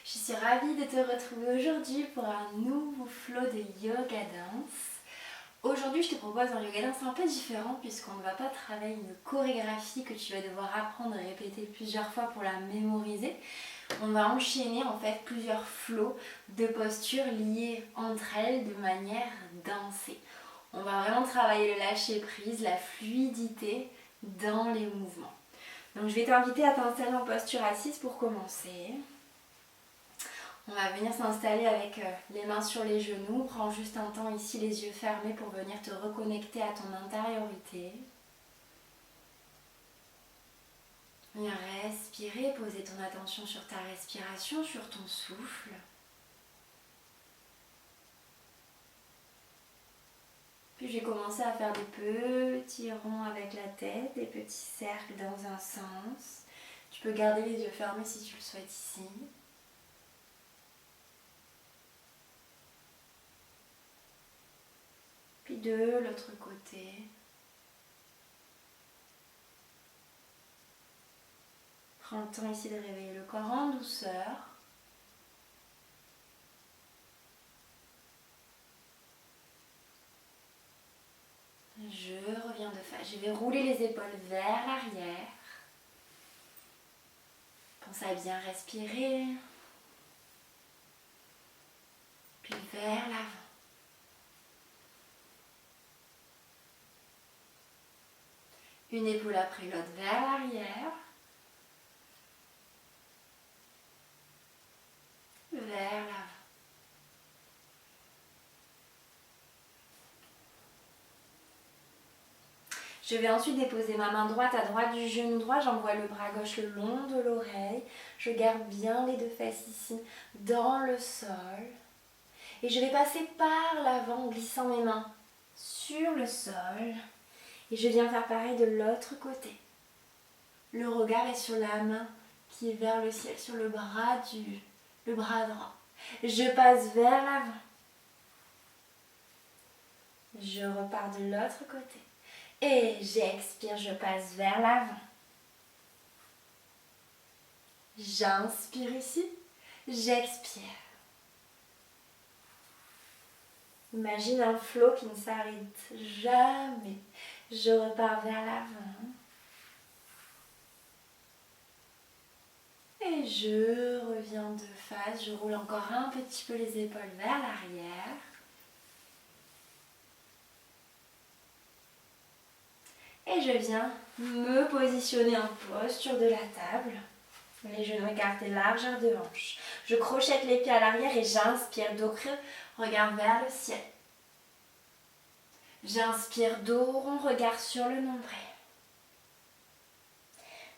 Je suis ravie de te retrouver aujourd'hui pour un nouveau flow de yoga dance. Aujourd'hui, je te propose un yoga dance un peu différent puisqu'on ne va pas travailler une chorégraphie que tu vas devoir apprendre et répéter plusieurs fois pour la mémoriser. On va enchaîner en fait plusieurs flows de postures liées entre elles de manière dansée. On va vraiment travailler le lâcher prise, la fluidité dans les mouvements. Donc je vais t'inviter à t'installer en posture assise pour commencer. On va venir s'installer avec les mains sur les genoux. Prends juste un temps ici les yeux fermés pour venir te reconnecter à ton intériorité. Viens respirer, poser ton attention sur ta respiration, sur ton souffle. Puis je vais commencer à faire des petits ronds avec la tête, des petits cercles dans un sens. Tu peux garder les yeux fermés si tu le souhaites ici. Puis de l'autre côté. Prends le temps ici de réveiller le corps en douceur. Je reviens de face. Je vais rouler les épaules vers l'arrière. Pense à bien respirer. Puis vers l'avant. Une épaule après l'autre vers l'arrière. Vers l'avant. Je vais ensuite déposer ma main droite à droite du genou droit. J'envoie le bras gauche le long de l'oreille. Je garde bien les deux fesses ici dans le sol. Et je vais passer par l'avant en glissant mes mains sur le sol. Et je viens faire pareil de l'autre côté. Le regard est sur la main qui est vers le ciel, sur le bras droit. Je passe vers l'avant. Je repars de l'autre côté. Et j'expire, je passe vers l'avant. J'inspire ici, j'expire. Imagine un flot qui ne s'arrête jamais. Je repars vers l'avant. Et je reviens de face. Je roule encore un petit peu les épaules vers l'arrière. Et je viens me positionner en posture de la table. Les genoux écartés, largeur de hanche. Je crochette les pieds à l'arrière et j'inspire, dos creux, regard vers le ciel. J'inspire, dos rond, regard sur le nombril.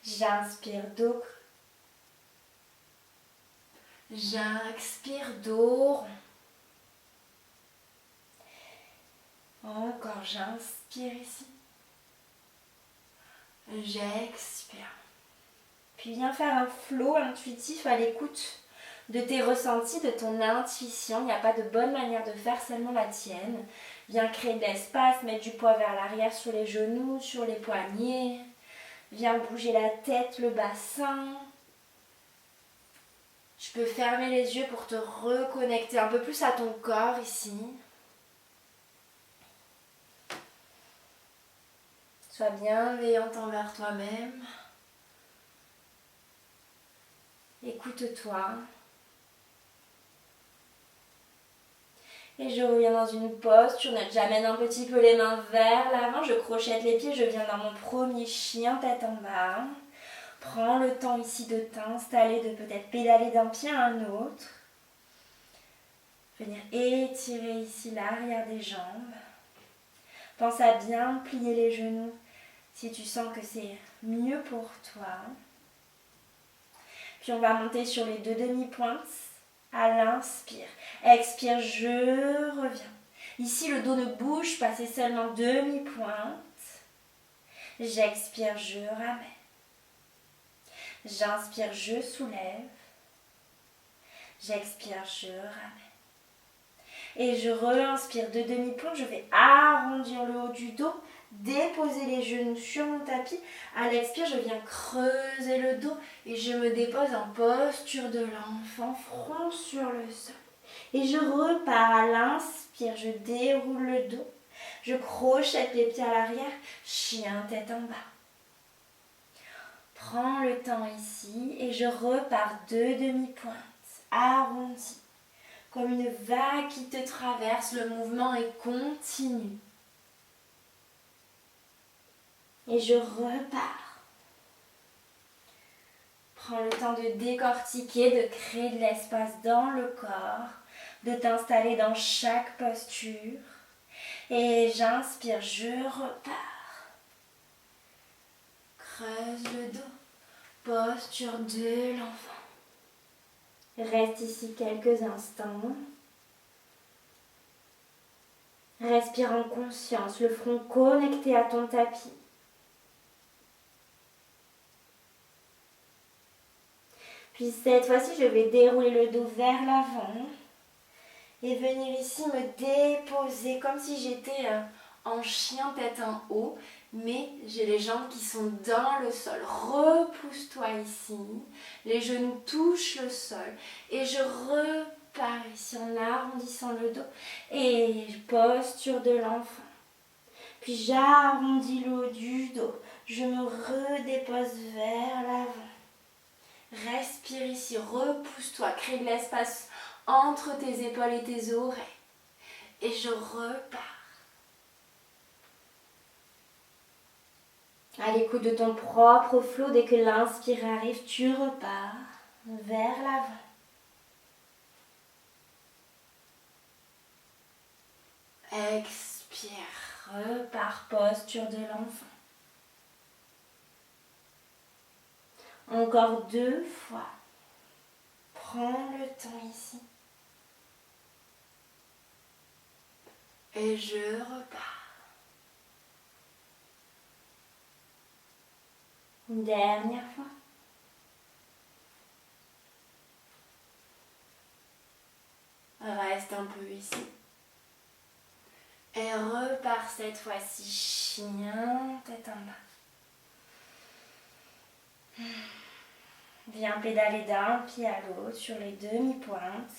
J'inspire, dos creux. J'expire, dos rond. Encore, j'inspire ici. J'expire. Puis viens faire un flow intuitif à l'écoute de tes ressentis, de ton intuition. Il n'y a pas de bonne manière de faire, seulement la tienne. Viens créer de l'espace, mettre du poids vers l'arrière sur les genoux, sur les poignets. Viens bouger la tête, le bassin. Je peux fermer les yeux pour te reconnecter un peu plus à ton corps ici. Sois bienveillante envers toi-même. Écoute-toi. Et je reviens dans une posture. J'amène un petit peu les mains vers l'avant. Je crochette les pieds. Je viens dans mon premier chien, tête en bas. Prends le temps ici de t'installer, de peut-être pédaler d'un pied à un autre. Venir étirer ici l'arrière des jambes. Pense à bien plier les genoux si tu sens que c'est mieux pour toi. Puis on va monter sur les deux demi-pointes à l'inspire. Expire, je reviens. Ici, le dos ne bouge pas, c'est seulement demi-pointe. J'expire, je ramène. J'inspire, je soulève. J'expire, je ramène. Et je re-inspire de demi-pointe. Je vais arrondir le haut du dos. déposer les genoux sur mon tapis. À l'expire, je viens creuser le dos et je me dépose en posture de l'enfant, front sur le sol. Et je repars à l'inspire, je déroule le dos. Je crochette les pieds à l'arrière, chien tête en bas. Prends le temps ici et je repars 2 demi-pointes, arrondies. Comme une vague qui te traverse, le mouvement est continu. Et je repars. Prends le temps de décortiquer, de créer de l'espace dans le corps, de t'installer dans chaque posture. Et j'inspire, je repars. Creuse le dos, posture de l'enfant. Reste ici quelques instants. Respire en conscience, le front connecté à ton tapis. Puis cette fois-ci, je vais dérouler le dos vers l'avant et venir ici me déposer comme si j'étais en chien tête en haut, mais j'ai les jambes qui sont dans le sol. Repousse-toi ici, les genoux touchent le sol et je repars ici en arrondissant le dos et posture de l'enfant. Puis j'arrondis le haut du dos, je me redépose vers l'avant. Respire ici, repousse-toi, crée de l'espace entre tes épaules et tes oreilles. Et je repars. À l'écoute de ton propre flot, dès que l'inspire arrive, tu repars vers l'avant. Expire, repars, posture de l'enfant. Encore 2 fois. Prends le temps ici. Et je repars. Une dernière fois. Reste un peu ici. Et repars cette fois-ci, chien, tête en bas. Viens pédaler d'un pied à l'autre sur les demi-pointes.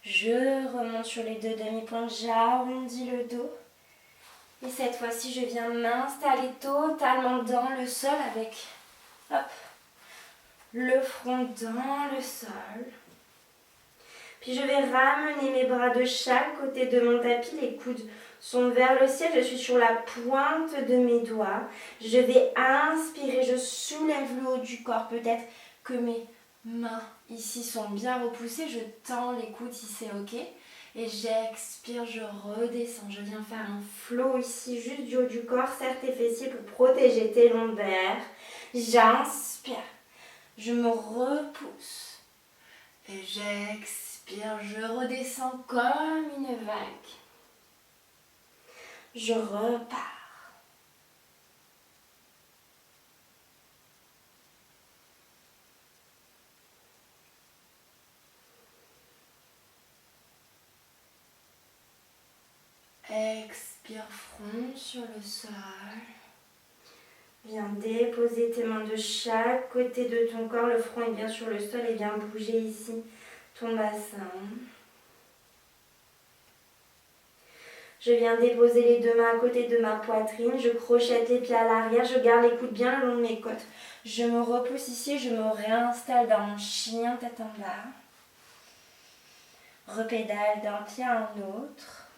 Je remonte sur les 2 demi-pointes, j'arrondis le dos. Et cette fois-ci, je viens m'installer totalement dans le sol avec le front dans le sol. Puis je vais ramener mes bras de chaque côté de mon tapis, les coudes sont vers le ciel, je suis sur la pointe de mes doigts. Je vais inspirer, je soulève le haut du corps, peut-être que mes mains ici sont bien repoussées, je tends les coudes si c'est ok. Et j'expire, je redescends, je viens faire un flow ici, juste du haut du corps, serre tes fessiers pour protéger tes lombaires. J'inspire, je me repousse et j'expire, je redescends comme une vague. Je repars. Expire, front sur le sol. Viens déposer tes mains de chaque côté de ton corps. Le front est bien sur le sol et viens bouger ici ton bassin. Je viens déposer les 2 mains à côté de ma poitrine. Je crochette les pieds à l'arrière. Je garde les coudes bien le long de mes côtes. Je me repousse ici. Je me réinstalle dans mon chien tête en bas. Repédale d'un pied à un autre.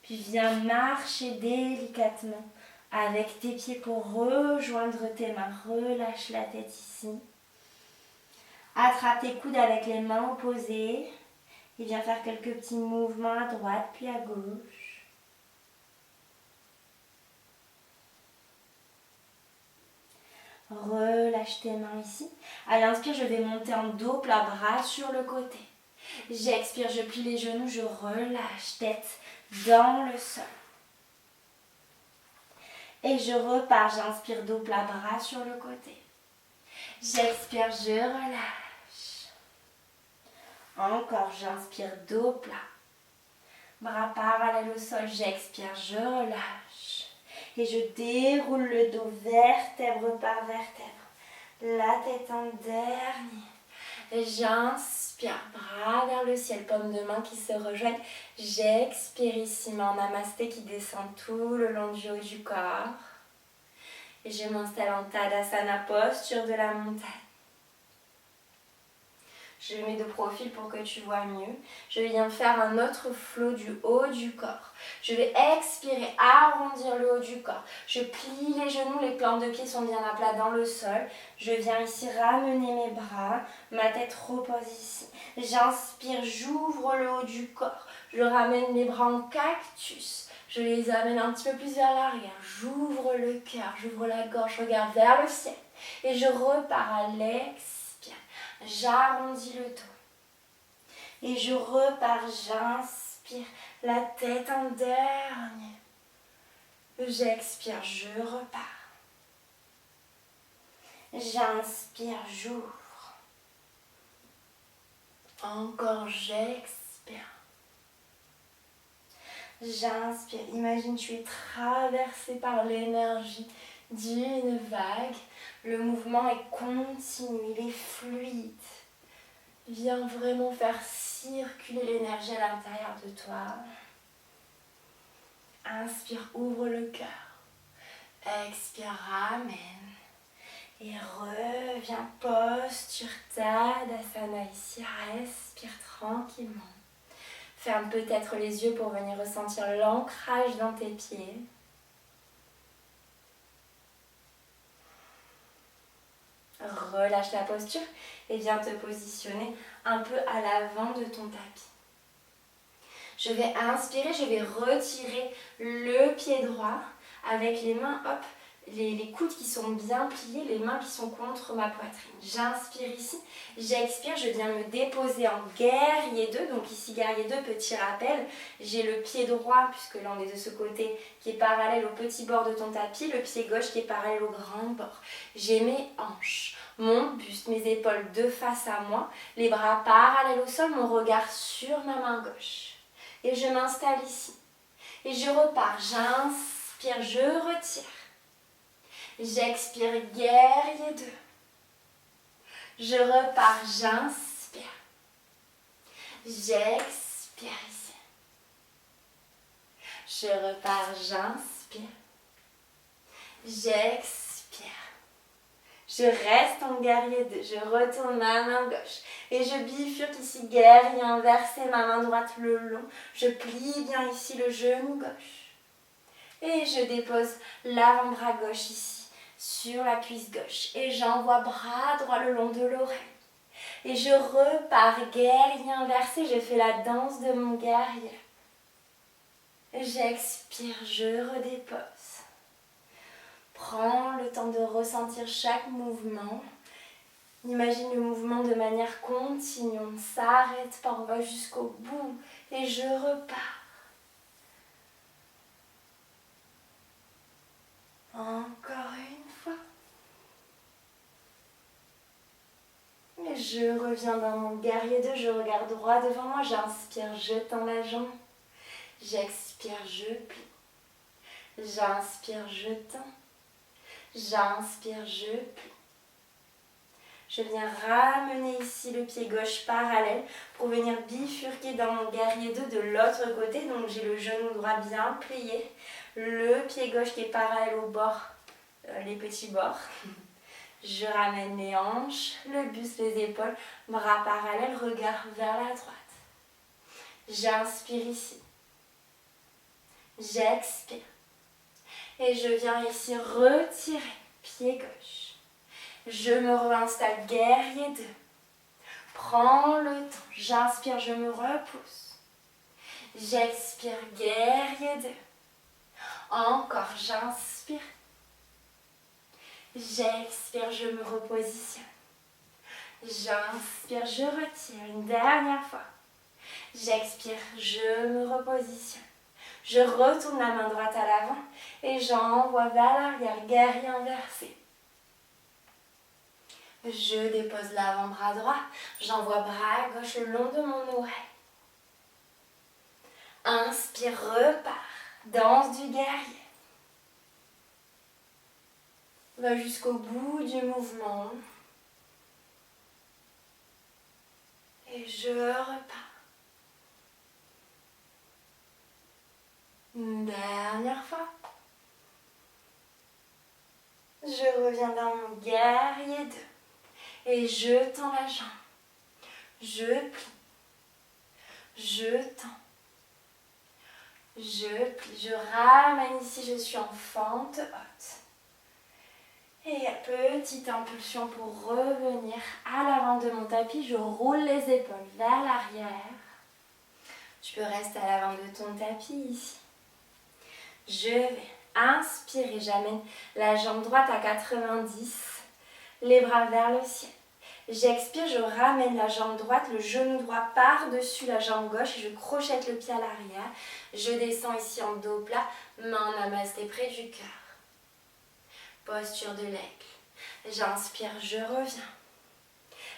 Puis viens marcher délicatement avec tes pieds pour rejoindre tes mains. Relâche la tête ici. Attrape tes coudes avec les mains opposées. Et viens faire quelques petits mouvements à droite puis à gauche. Relâche tes mains ici. À l'inspire, je vais monter en dos, plat, bras sur le côté. J'expire, je plie les genoux, je relâche, tête dans le sol. Et je repars, j'inspire, dos, plat, bras sur le côté. J'expire, je relâche. Encore, j'inspire, dos plat. Bras parallèles au sol, j'expire, je relâche. Et je déroule le dos vertèbre par vertèbre. La tête en dernier. J'inspire, bras vers le ciel, paume de main qui se rejoignent. J'expire ici, main en namasté qui descend tout le long du haut du corps. Et je m'installe en Tadasana, posture de la montagne. Je mets de profil pour que tu vois mieux. Je viens faire un autre flot du haut du corps. Je vais expirer, arrondir le haut du corps. Je plie les genoux, les plantes de pied sont bien à plat dans le sol. Je viens ici ramener mes bras, ma tête repose ici. J'inspire, j'ouvre le haut du corps. Je ramène mes bras en cactus. Je les amène un petit peu plus vers l'arrière. J'ouvre le cœur, j'ouvre la gorge, je regarde vers le ciel. Et je repars à l'expire. J'arrondis le dos. Et je repars, j'inspire, la tête en dernier. J'expire, je repars. J'inspire, j'ouvre. Encore, j'expire. J'inspire. Imagine, tu es traversé par l'énergie d'une vague. Le mouvement est continu, il est fluide. Viens vraiment faire circuler l'énergie à l'intérieur de toi. Inspire, ouvre le cœur. Expire, ramène. Et reviens, posture Tadasana ici. Respire tranquillement. Ferme peut-être les yeux pour venir ressentir l'ancrage dans tes pieds. Relâche la posture et viens te positionner un peu à l'avant de ton tapis. Je vais inspirer, je vais retirer le pied droit avec les mains, hop, les coudes qui sont bien pliés, les mains qui sont contre ma poitrine. J'inspire ici, j'expire, je viens me déposer en guerrier 2. Donc ici guerrier 2, petit rappel, j'ai le pied droit, puisque là on est de ce côté, qui est parallèle au petit bord de ton tapis, le pied gauche qui est parallèle au grand bord. J'ai mes hanches, mon buste, mes épaules de face à moi, les bras parallèles au sol, mon regard sur ma main gauche. Et je m'installe ici. Et je repars, j'inspire, je retire. J'expire, guerrier 2. Je repars, j'inspire. J'expire ici. Je repars, j'inspire. J'expire. Je reste en guerrier 2. Je retourne ma main gauche. Et je bifurque ici, guerrier inversé, ma main droite le long. Je plie bien ici le genou gauche. Et je dépose l'avant-bras gauche ici sur la cuisse gauche. Et j'envoie bras droit le long de l'oreille. Et je repars, guerrier inversé. Je fais la danse de mon guerrier. J'expire, je redépose. Prends le temps de ressentir chaque mouvement. Imagine le mouvement de manière continue. On ne s'arrête pas, on va jusqu'au bout. Et je repars. Encore une fois. Et je reviens dans mon guerrier 2. Je regarde droit devant moi. J'inspire, je tends la jambe. J'expire, je plie. J'inspire, je tends. J'inspire, je plie. Je viens ramener ici le pied gauche parallèle pour venir bifurquer dans mon guerrier 2 de l'autre côté. Donc j'ai le genou droit bien plié, le pied gauche qui est parallèle au bord, les petits bords. Je ramène les hanches, le buste, les épaules, bras parallèles, regard vers la droite. J'inspire ici. J'expire. Et je viens ici retirer, pied gauche. Je me réinstalle, guerrier 2. Prends le temps, j'inspire, je me repousse. J'expire, guerrier 2. Encore, j'inspire. J'expire, je me repositionne. J'inspire, je retire. Une dernière fois. J'expire, je me repositionne. Je retourne la main droite à l'avant et j'envoie vers l'arrière, guerrier inversé. Je dépose l'avant-bras droit. J'envoie bras gauche le long de mon oreille. Inspire, repars. Danse du guerrier. Va jusqu'au bout du mouvement. Et je repars. Une dernière fois. Je reviens dans mon guerrier 2. Et je tends la jambe. Je plie. Je tends. Je plie. Je ramène ici. Je suis en fente haute. Et petite impulsion pour revenir à l'avant de mon tapis. Je roule les épaules vers l'arrière. Tu peux rester à l'avant de ton tapis ici. Je vais inspirer. J'amène la jambe droite à 90. Les bras vers le ciel. J'expire, je ramène la jambe droite, le genou droit par-dessus la jambe gauche et je crochette le pied à l'arrière. Je descends ici en dos plat, main en namasté près du cœur. Posture de l'aigle. J'inspire, je reviens.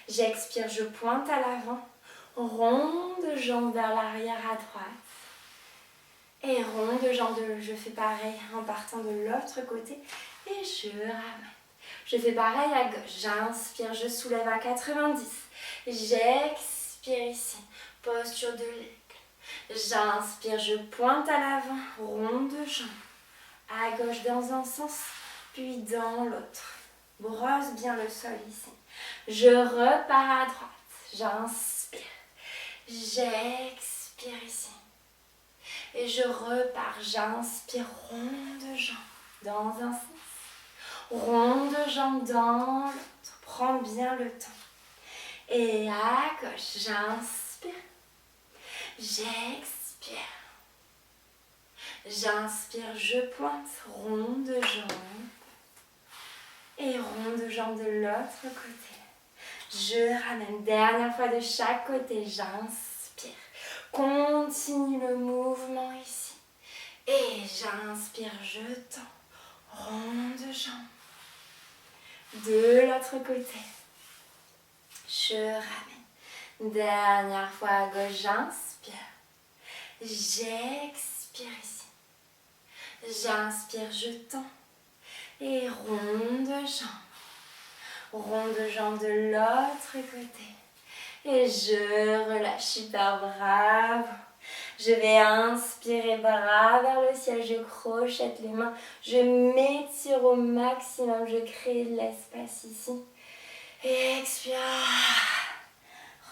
J'expire, je pointe à l'avant. Rond de jambe vers l'arrière à droite. Et rond de jambe, je fais pareil en partant de l'autre côté. Et je ramène. Je fais pareil à gauche. J'inspire, je soulève à 90. J'expire ici. Posture de l'aigle. J'inspire, je pointe à l'avant. Rond de jambe. À gauche dans un sens, puis dans l'autre. Brosse bien le sol ici. Je repars à droite. J'inspire. J'expire ici. Et je repars. J'inspire. Rond de jambe dans un sens. Rond de jambe dans l'autre. Prends bien le temps. Et à gauche, j'inspire. J'expire. J'inspire, je pointe. Rond de jambe. Et rond de jambe de l'autre côté. Je ramène. Dernière fois de chaque côté. J'inspire. Continue le mouvement ici. Et j'inspire, je tends. Rond de jambe. De l'autre côté. Je ramène. Dernière fois à gauche, j'inspire. J'expire ici. J'inspire, je tends. Et rond de jambe. Rond de jambe de l'autre côté. Et je relâche. Super, bravo. Je vais inspirer, bras vers le ciel, je crochette les mains, je m'étire au maximum, je crée de l'espace ici. Et expire,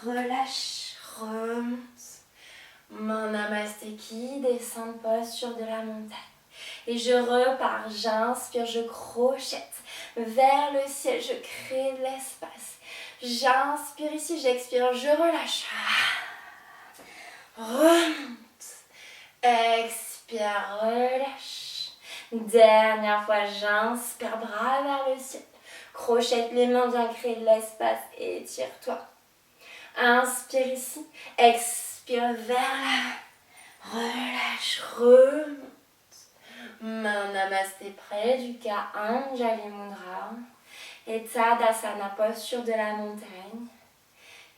relâche, remonte. Main namasté qui descend, posture de la montagne. Et je repars, j'inspire, je crochette vers le ciel, je crée de l'espace. J'inspire ici, j'expire, je relâche. Remonte. Expire, relâche. Dernière fois, j'inspire, bras vers le ciel. Crochette les mains, viens créer de l'espace. Étire-toi. Inspire ici. Expire vers là. Relâche, remonte. Main namasté près du cœur, Anjali Mudra. Et Tadasana, posture de la montagne.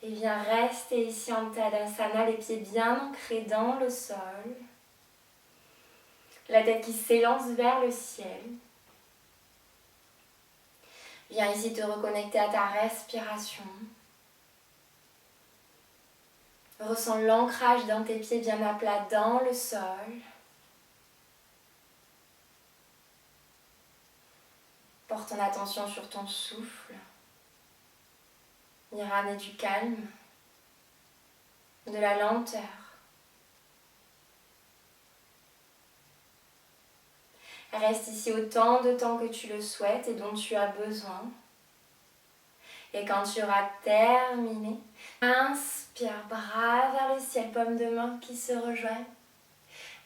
Et viens rester ici en Tadasana, les pieds bien ancrés dans le sol. La tête qui s'élance vers le ciel. Viens ici te reconnecter à ta respiration. Ressens l'ancrage dans tes pieds bien à plat dans le sol. Porte ton attention sur ton souffle. Viens ramener du calme, de la lenteur. Reste ici autant de temps que tu le souhaites et dont tu as besoin. Et quand tu auras terminé, inspire, bras vers le ciel, paume de main qui se rejoignent.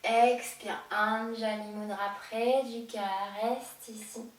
Expire, Anjali Mudra près du cœur, reste ici.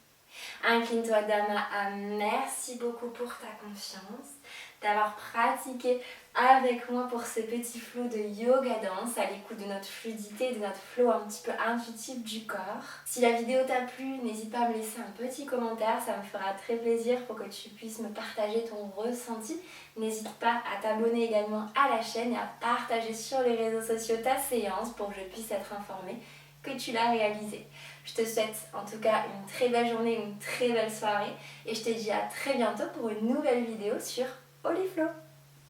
Incline-toi Dhamma. Merci beaucoup pour ta confiance. d'avoir pratiqué avec moi pour ce petit flow de yoga danse à l'écoute de notre fluidité, de notre flow un petit peu intuitif du corps. Si la vidéo t'a plu, n'hésite pas à me laisser un petit commentaire, ça me fera très plaisir pour que tu puisses me partager ton ressenti. N'hésite pas à t'abonner également à la chaîne et à partager sur les réseaux sociaux ta séance pour que je puisse être informée que tu l'as réalisée. Je te souhaite en tout cas une très belle journée, une très belle soirée et je te dis à très bientôt pour une nouvelle vidéo sur Oliflow.